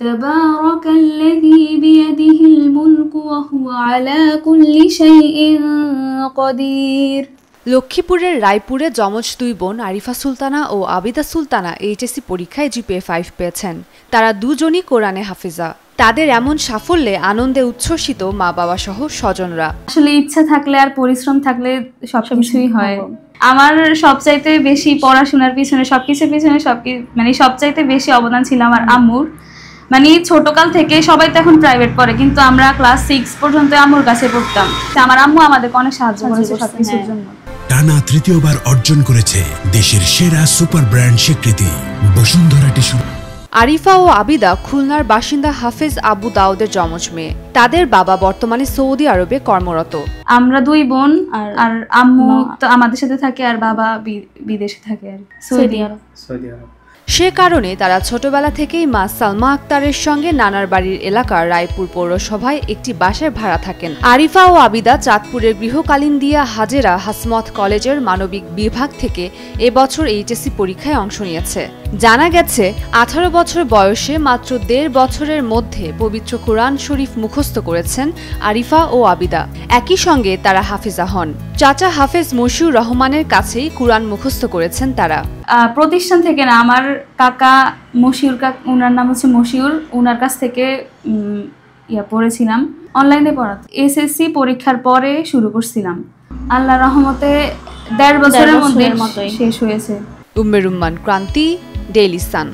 তাবারাকাল্লাযী বিয়াদিহিল মুলকু ওয়া হুয়া আলা কুল্লি শাইইন কাদির। লক্ষ্মীপুরের রায়পুরে যমজ দুই বোন আরিফা সুলতানা ও আবিদা সুলতানা এইচএসসি পরীক্ষায় জিপিএ 5 পেয়েছেন। তারা দুজনই কোরআনে হাফেজা। তাদের এমন সাফল্যে আনন্দে উচ্ছ্বসিত মা বাবা সহ স্বজনরা। আসলে ইচ্ছা থাকলে আর পরিশ্রম থাকলে সবকিছুই হয়। আমার সবচাইতে বেশি পড়াশোনার পিছনে সবকিছুর পিছনে মানে সবচাইতে বেশি অবদান ছিল আমার আম্মুর। মানে ছোটকাল থেকে সবাই তো এখন প্রাইভেট পড়ে, কিন্তু আমরা ক্লাস 6 পর্যন্ত আম্মুর কাছে পড়তাম। আমার আম্মু আমাদেরকে অনেক সাহায্য করেছে সবকিছুর জন্য। টানা তৃতীয়বার অর্জন করেছে দেশের সেরা সুপার ব্র্যান্ড স্বীকৃতি বসুন্ধরা টিস্যু। আরিফা ও আবিদা খুলনার বাসিন্দা হাফেজ আবু দাউদের যমজ মেয়ে। তাদের বাবা বর্তমানে সৌদি আরবে কর্মরত। আমরা দুই বোন, আর আম্মু তো আমাদের সাথে থাকে, আর বাবা বিদেশে থাকে, আর সৌদি আরব। সে কারণে তারা ছোটবেলা থেকেই মা সালমা আক্তারের সঙ্গে নানার বাড়ির এলাকার রায়পুর পৌরসভায় একটি বাসায় ভাড়া থাকেন। আরিফা ও আবিদা চাঁদপুরের গৃহকালিন্দিয়া হাজেরা হাসমত কলেজের মানবিক বিভাগ থেকে এবছর এইচএসসি পরীক্ষায় অংশ নিয়েছে। জানা গেছে 18 বছর বয়সে মাত্র 1.5 বছরের মধ্যে পবিত্র কোরআন শরীফ মুখস্থ করেছেন আরিফা ও আবিদা। একই সঙ্গে তারা হাফেজা হন। চাচা হাফেজ মশিউর রহমানের কাছেই কোরআন মুখস্থ করেছেন তারা। প্রতিষ্ঠান থেকে না, আমার কাকা মশিউর, উনার নাম হচ্ছে মশিউর, উনার কাছ থেকে পড়েছিলাম, অনলাইনে পড়া। এসএসসি পরীক্ষার পরে শুরু করছিলাম, আল্লাহর রহমতে 1.5 বছরের মধ্যে শেষ হয়েছে। উম্মে রুম্মান, ক্রান্তি, ডেইলি সান।